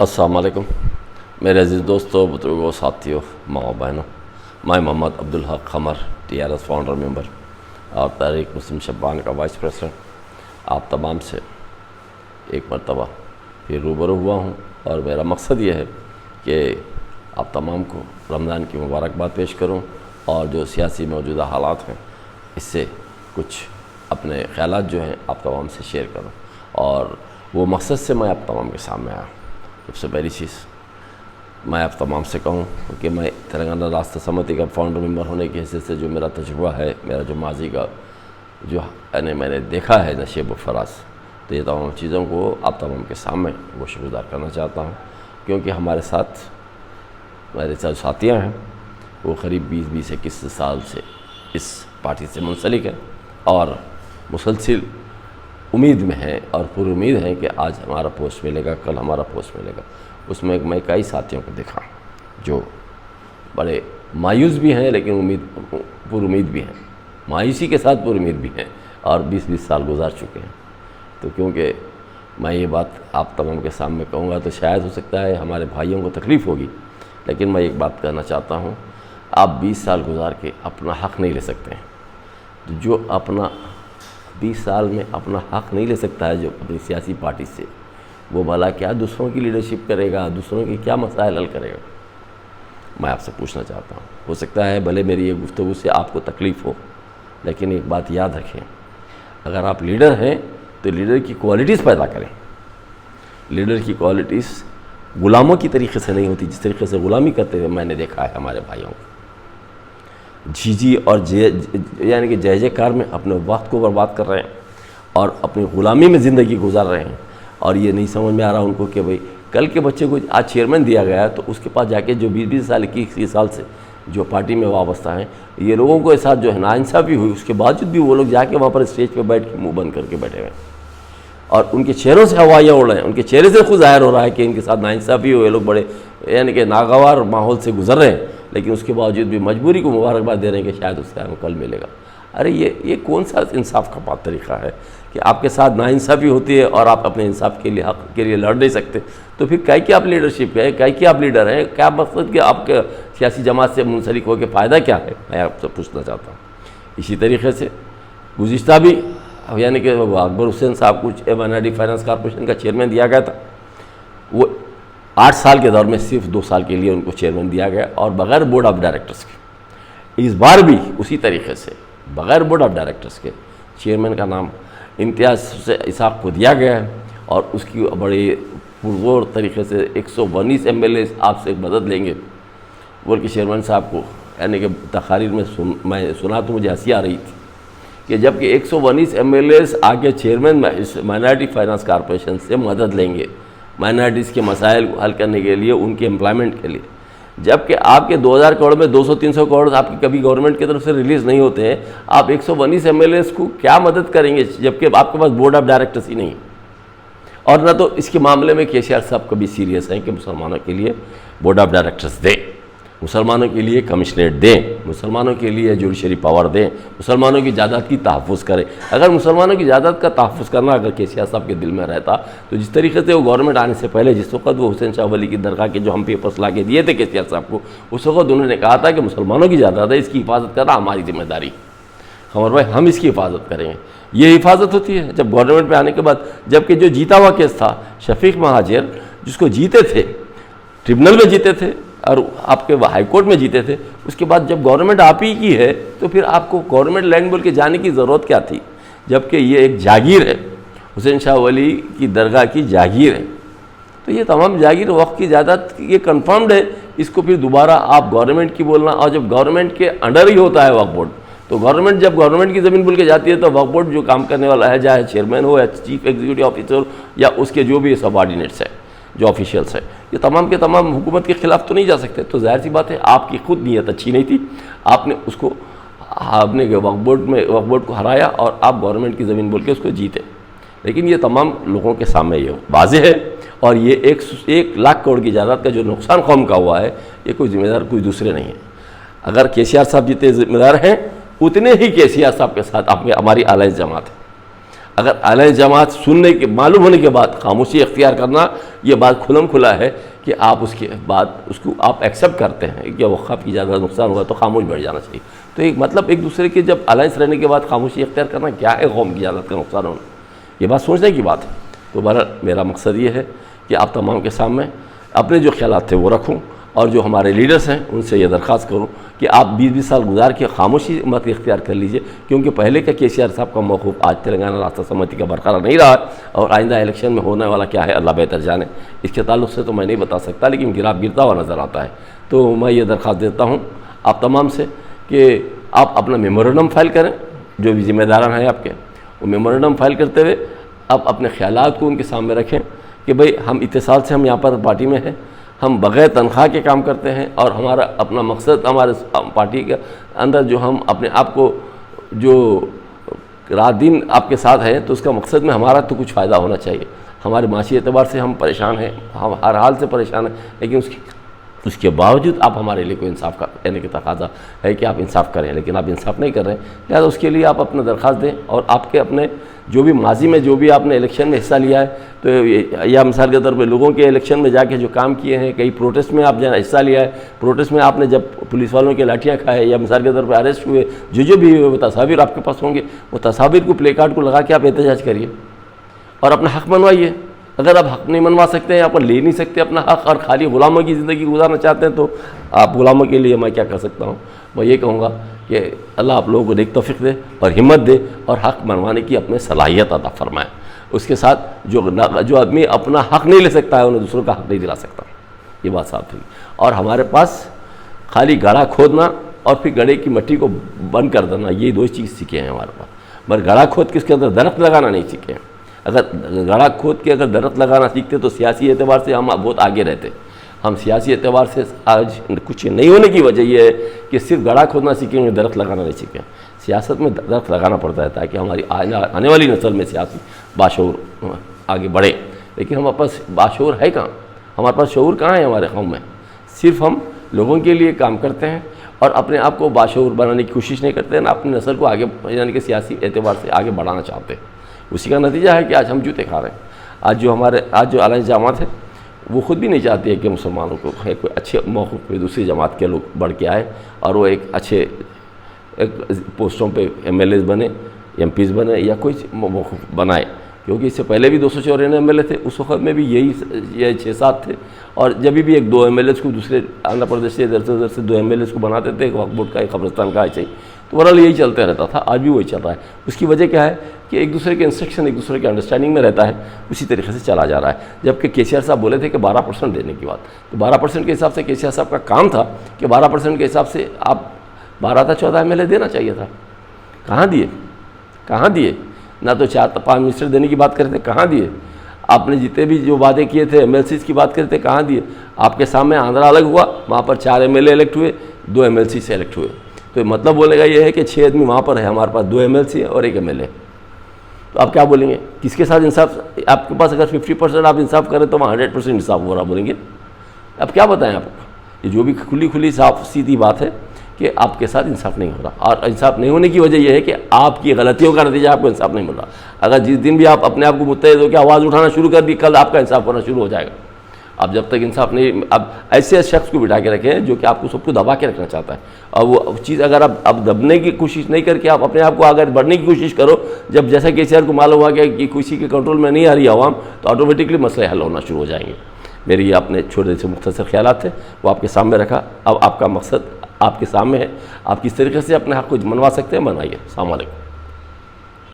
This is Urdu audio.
السلام علیکم میرے عزیز دوستوں، بزرگوں، ساتھیوں، ماں بہنوں، میں محمد عبدالحق قمر TRS فاؤنڈر ممبر اور تحریک مسلم شبان کا وائس پریزیڈنٹ آپ تمام سے ایک مرتبہ پھر روبرو ہوا ہوں، اور میرا مقصد یہ ہے کہ آپ تمام کو رمضان کی مبارکباد پیش کروں اور جو سیاسی موجودہ حالات ہیں اس سے کچھ اپنے خیالات جو ہیں آپ تمام سے شیئر کروں، اور وہ مقصد سے میں آپ تمام کے سامنے آیا۔ سب سے پہلی چیز میں آپ تمام سے کہوں کہ میں تلنگانہ راستہ سمیتی کا فاؤنڈر ممبر ہونے کی حیثیت سے جو میرا تجربہ ہے، میرا جو ماضی کا جو میں نے دیکھا ہے نشیب و فراز، تو یہ تمام چیزوں کو آپ تمام کے سامنے وہ شکرگزار کرنا چاہتا ہوں، کیونکہ ہمارے ساتھ میرے ساتھیاں ہیں وہ قریب 20-21 سال سے اس پارٹی سے منسلک ہیں اور مسلسل امید میں ہیں اور پر امید ہیں کہ آج ہمارا پوسٹ ملے گا، کل ہمارا پوسٹ ملے گا۔ اس میں میں کئی ساتھیوں کو دیکھا جو بڑے مایوس بھی ہیں لیکن پر امید بھی ہیں، مایوسی کے ساتھ پر امید بھی ہیں، اور 20 سال گزار چکے ہیں۔ تو کیونکہ میں یہ بات آپ تمام کے سامنے کہوں گا تو شاید ہو سکتا ہے ہمارے بھائیوں کو تکلیف ہوگی، لیکن میں ایک بات کہنا چاہتا ہوں، آپ 20 سال گزار کے اپنا حق نہیں لے سکتے ہیں۔ جو اپنا 20 سال میں اپنا حق نہیں لے سکتا ہے جو اپنی سیاسی پارٹی سے، وہ بھلا کیا دوسروں کی لیڈرشپ کرے گا، دوسروں کی کیا مسائل حل کرے گا؟ میں آپ سے پوچھنا چاہتا ہوں، ہو سکتا ہے بھلے میری یہ گفتگو سے آپ کو تکلیف ہو، لیکن ایک بات یاد رکھیں، اگر آپ لیڈر ہیں تو لیڈر کی کوالٹیز پیدا کریں۔ لیڈر کی کوالٹیز غلاموں کی طریقے سے نہیں ہوتی، جس طریقے سے غلامی کرتے ہوئے میں نے دیکھا ہے ہمارے بھائیوں کو، جی اور یعنی کہ جے کار میں اپنے وقت کو برباد کر رہے ہیں اور اپنی غلامی میں زندگی گزار رہے ہیں، اور یہ نہیں سمجھ میں آ رہا ان کو کہ بھئی کل کے بچے کو آج چیئرمین دیا گیا ہے تو اس کے پاس جا کے جو 20 سال 21 سال سے جو پارٹی میں وابستہ ہیں، یہ لوگوں کے ساتھ جو ہے ناانصافی ہوئی، اس کے باوجود بھی وہ لوگ جا کے وہاں پر اسٹیج پہ بیٹھ کے منہ بند کر کے بیٹھے ہوئے ہیں، اور ان کے چہروں سے ہوائیاں اڑ رہے ہیں، ان کے چہرے سے خود ظاہر ہو رہا ہے کہ ان کے ساتھ ناانصافی ہوئی، یہ لوگ بڑے یعنی کہ ناگوار ماحول سے گزر رہے ہیں، لیکن اس کے باوجود بھی مجبوری کو مبارکباد دے رہے ہیں کہ شاید اس کا ہمیں کل ملے گا۔ ارے یہ کون سا انصاف کا بات طریقہ ہے کہ آپ کے ساتھ ناانصافی ہوتی ہے اور آپ اپنے انصاف کے لیے حق کے لیے لڑ نہیں سکتے؟ تو پھر کیا کہ آپ لیڈرشپ ہے، کیا کہ آپ لیڈر ہیں، کیا مقصد کہ آپ کے سیاسی جماعت سے منسلک ہو کے فائدہ کیا ہے؟ میں آپ سے پوچھنا چاہتا ہوں۔ اسی طریقے سے گزشتہ بھی یعنی کہ اکبر حسین صاحب کو مائنارٹی فائنانس کارپوریشن کا چیئرمین دیا گیا تھا، وہ 8 سال کے دور میں صرف 2 سال کے لیے ان کو چیئرمین دیا گیا اور بغیر بورڈ آف ڈائریکٹرز کے۔ اس بار بھی اسی طریقے سے بغیر بورڈ آف ڈائریکٹرز کے چیئرمین کا نام امتیاز سے اسحاق کو دیا گیا ہے، اور اس کی بڑے پرزور طریقے سے 119 MLA آپ سے مدد لیں گے بول کے چیئرمین صاحب کو، یعنی کہ تقاریر میں سنا تو مجھے ہنسی آ رہی تھی کہ جب کہ 119 MLA آگے چیئرمین مائنارٹی فائنانس کارپوریشن سے مدد لیں گے مائنارٹیز کے مسائل کو حل کرنے کے لیے، ان کے امپلائمنٹ کے لیے، جبکہ آپ کے 2000 کروڑ میں 200-300 کروڑ آپ کی کبھی گورنمنٹ کی طرف سے ریلیز نہیں ہوتے ہیں، آپ 119 MLA کو کیا مدد کریں گے جبکہ آپ کے پاس بورڈ آف ڈائریکٹرز ہی نہیں ہے؟ اور نہ تو اس کے معاملے میں KCR صاحب کبھی سیریس ہیں کہ مسلمانوں کے لیے بورڈ آف ڈائریکٹرز دیں، مسلمانوں کے لیے کمشنریٹ دیں، مسلمانوں کے لیے جوڈیشری پاور دیں، مسلمانوں کی جائیداد کی تحفظ کریں۔ اگر مسلمانوں کی جائیداد کا تحفظ کرنا اگر KCR صاحب کے دل میں رہتا تو جس طریقے سے وہ گورنمنٹ آنے سے پہلے جس وقت وہ حسین شاہ ولی کی درگاہ کے جو ہم پیپرز لا کے دیے تھے KCR صاحب کو، اس وقت انہوں نے کہا تھا کہ مسلمانوں کی جائیداد ہے، اس کی حفاظت کرنا ہماری ذمہ داری، قمر بھائی ہم اس کی حفاظت کریں گے۔ یہ حفاظت ہوتی ہے جب گورنمنٹ پہ آنے کے بعد، جبکہ جو جیتا ہوا کیس تھا شفیق مہاجر جس کو جیتے تھے، ٹریبونل میں جیتے تھے اور آپ کے ہائی کورٹ میں جیتے تھے، اس کے بعد جب گورنمنٹ آپ ہی کی ہے تو پھر آپ کو گورنمنٹ لینڈ بول کے جانے کی ضرورت کیا تھی؟ جبکہ یہ ایک جاگیر ہے، حسین شاہ ولی کی درگاہ کی جاگیر ہے، تو یہ تمام جاگیر وقت کی جائیداد یہ کنفرمڈ ہے، اس کو پھر دوبارہ آپ گورنمنٹ کی بولنا، اور جب گورنمنٹ کے انڈر ہی ہوتا ہے وقف بورڈ، تو گورنمنٹ جب گورنمنٹ کی زمین بول کے جاتی ہے تو وقف بورڈ جو کام کرنے والا ہے، چاہے چیئرمین ہو یا چیف ایگزیکٹو آفیسر یا اس کے جو بھی سب آرڈینیٹس ہیں، جو آفیشیلس ہیں، یہ تمام کے تمام حکومت کے خلاف تو نہیں جا سکتے۔ تو ظاہر سی بات ہے آپ کی خود نیت اچھی نہیں تھی، آپ نے اس کو آپ نے وقف بورڈ کو ہرایا اور آپ گورنمنٹ کی زمین بول کے اس کو جیتے، لیکن یہ تمام لوگوں کے سامنے یہ واضح ہے، اور یہ 1 لاکھ کروڑ کی جائیداد کا جو نقصان قوم کا ہوا ہے، یہ کوئی ذمہ دار کوئی دوسرے نہیں ہے۔ اگر KCR صاحب جتنے ذمہ دار ہیں اتنے ہی KCR صاحب کے ساتھ ہماری الائنس جماعت ہے۔ اگر اعلی جماعت سننے کے معلوم ہونے کے بعد خاموشی اختیار کرنا، یہ بات کھلم کھلا ہے کہ آپ اس کے بعد اس کو آپ ایکسیپٹ کرتے ہیں کہ وقف کی زیادہ نقصان ہوا تو خاموش بیٹھ جانا چاہیے. تو ایک مطلب ایک دوسرے کے جب الائنس رہنے کے بعد خاموشی اختیار کرنا کیا ہے قوم کی جانت کا نقصان ہونا، یہ بات سوچنے کی بات ہے. تو بہرحال میرا مقصد یہ ہے کہ آپ تمام کے سامنے اپنے جو خیالات تھے وہ رکھوں، اور جو ہمارے لیڈرز ہیں ان سے یہ درخواست کروں کہ آپ 20 سال گزار کے خاموشی مت اختیار کر لیجئے، کیونکہ پہلے کا KCR صاحب کا موقف آج تلنگانہ راستہ سمیتی کا برقرار نہیں رہا، اور آئندہ الیکشن میں ہونے والا کیا ہے اللہ بہتر جانے. اس کے تعلق سے تو میں نہیں بتا سکتا، لیکن گراف گرتا ہوا نظر آتا ہے. تو میں یہ درخواست دیتا ہوں آپ تمام سے کہ آپ اپنا میمورنڈم فائل کریں، جو بھی ذمہ داران ہیں آپ کے، وہ میمورنڈم فائل کرتے ہوئے آپ اپنے خیالات کو ان کے سامنے رکھیں کہ بھئی ہم اتصال سے ہم یہاں پر پارٹی میں ہیں، ہم بغیر تنخواہ کے کام کرتے ہیں، اور ہمارا اپنا مقصد ہمارے پارٹی کے اندر جو ہم اپنے آپ کو جو رات دن آپ کے ساتھ ہیں، تو اس کا مقصد میں ہمارا تو کچھ فائدہ ہونا چاہیے. ہمارے معاشی اعتبار سے ہم پریشان ہیں، ہم ہر حال سے پریشان ہیں، لیکن اس کے باوجود آپ ہمارے لیے کوئی انصاف کرنے کی تقاضا ہے کہ آپ انصاف کریں، لیکن آپ انصاف نہیں کر رہے ہیں. لہٰذا اس کے لیے آپ اپنا درخواست دیں، اور آپ کے اپنے جو بھی ماضی میں جو بھی آپ نے الیکشن میں حصہ لیا ہے، تو یا مثال کے طور پہ لوگوں کے الیکشن میں جا کے جو کام کیے ہیں، کئی پروٹیسٹ میں آپ حصہ لیا ہے، پروٹیسٹ میں آپ نے جب پولیس والوں کے لاٹھیاں کھائے یا مثال کے طور پہ اریسٹ ہوئے، جو بھی وہ تصاویر آپ کے پاس ہوں گے، وہ تصاویر کو پلے کارڈ کو لگا کے آپ احتجاج کریے اور اپنا حق منوائیے. اگر آپ حق نہیں منوا سکتے ہیں، آپ لے نہیں سکتے اپنا حق، اور خالی غلاموں کی زندگی گزارنا چاہتے ہیں، تو آپ غلاموں کے لیے میں کیا کر سکتا ہوں. میں یہ کہوں گا کہ اللہ آپ لوگوں کو نیک توفیق دے اور ہمت دے، اور حق منوانے کی اپنے صلاحیت عطا فرمائے. اس کے ساتھ جو آدمی اپنا حق نہیں لے سکتا ہے، انہیں دوسروں کا حق نہیں دلا سکتا. یہ بات صاف تھی. اور ہمارے پاس خالی گڑھا کھودنا اور پھر گڑھے کی مٹی کو بند کر دینا، یہ دو چیز سیکھے ہیں ہمارے پاس. مگر گڑھا کھود کے اس کے اندر درخت لگانا نہیں سیکھے ہیں. اگر گڑھا کھود کے اگر درخت لگانا سیکھتے تو سیاسی اعتبار سے ہم بہت آگے رہتے. ہم سیاسی اعتبار سے آج کچھ نہیں ہونے کی وجہ یہ ہے کہ صرف گڑھا کھودنا سیکھیں گے، درخت لگانا نہیں سیکھیں. سیاست میں درخت لگانا پڑتا ہے تاکہ ہماری آنے والی نسل میں سیاسی باشعور آگے بڑھے. لیکن ہمارے پاس باشعور ہے کہاں؟ ہمارے پاس شعور کہاں ہے ہمارے قوم میں؟ صرف ہم لوگوں کے لیے کام کرتے ہیں اور اپنے آپ کو باشعور بنانے کی کوشش نہیں کرتے ہیں، اپنی نسل کو آگے یعنی کہ سیاسی اعتبار سے آگے بڑھانا چاہتے ہیں. اسی کا نتیجہ ہے کہ آج ہم جوتے کھا رہے ہیں. آج جو الائنس جماعت ہے وہ خود بھی نہیں چاہتی ہے کہ مسلمانوں کو کوئی اچھے موقف پہ دوسری جماعت کے لوگ بڑھ کے آئے اور وہ ایک اچھے پوسٹوں پہ MLAs بنے، MPs بنے یا کوئی موقف بنائے. کیونکہ اس سے پہلے بھی 294 MLA تھے، اس وقت میں بھی یہی 6-7 تھے، اور جب بھی 1-2 MLAs کو دوسرے آندھرا پردیش سے ادھر سے 2 MLAs کو بناتے تھے، ایک وقف بورڈ کا، ایک قبرستان کا، ایسے ہی. تو بہرحال یہی چلتا رہتا تھا. آج بھی وہی چل رہا ہے. اس کی وجہ کیا ہے کہ ایک دوسرے کے انسٹرکشن ایک دوسرے کے انڈرسٹینڈنگ میں رہتا ہے، اسی طریقے سے چلا جا رہا ہے. جبکہ KCR صاحب بولے تھے کہ 12% دینے کی بات، تو 12% کے حساب سے KCR صاحب کا کام تھا کہ 12% کے حساب سے آپ 12 تا 14 MLA دینا چاہیے تھا. کہاں دیے؟ نہ تو 4-5 منسٹر دینے کی بات کرتے تھے، کہاں دیے؟ آپ نے جتنے بھی جو وعدے کیے تھے MLCs کی بات کرتے تھے، کہاں دیے؟ آپ کے سامنے آندھرا الگ ہوا، وہاں پر 4 MLA الیکٹ ہوئے، 2 MLC سے الیکٹ ہوئے. تو مطلب بولنے کا یہ ہے کہ 6 آدمی وہاں پر ہے، ہمارے پاس 2 MLC اور 1 MLA. تو آپ کیا بولیں گے؟ کس کے ساتھ انصاف؟ آپ کے پاس اگر 50% آپ انصاف کریں تو وہاں 100% انصاف ہو رہا بولیں گے. اب کیا بتائیں آپ کو؟ یہ جو بھی کھلی صاف سیدھی بات ہے کہ آپ کے ساتھ انصاف نہیں ہو رہا، اور انصاف نہیں ہونے کی وجہ یہ ہے کہ آپ کی غلطیوں کا نتیجہ آپ کو انصاف نہیں مل رہا. اگر جس دن بھی آپ اپنے آپ کو متحد ہو کے آواز اٹھانا شروع کر دی، کل آپ کا انصاف ہونا شروع ہو جائے گا. اب جب تک انصاف نہیں، اب ایسے شخص کو بٹھا کے رکھیں جو کہ آپ کو سب کو دبا کے رکھنا چاہتا ہے، اور وہ چیز اگر آپ دبنے کی کوشش نہیں کر کے آپ اپنے آپ کو آگے بڑھنے کی کوشش کرو، جب جیسا KCR کو معلوم ہوا کہ کسی کے کنٹرول میں نہیں آ رہی عوام، تو آٹومیٹکلی مسئلے حل ہونا شروع ہو جائیں گے. میری یہ اپنے چھوٹے سے مختصر خیالات تھے، وہ آپ کے سامنے رکھا. اب آپ کا مقصد آپ کے سامنے ہے، آپ کس طریقے سے اپنے حق کو منوا سکتے ہیں، منوائیے. السلام علیکم.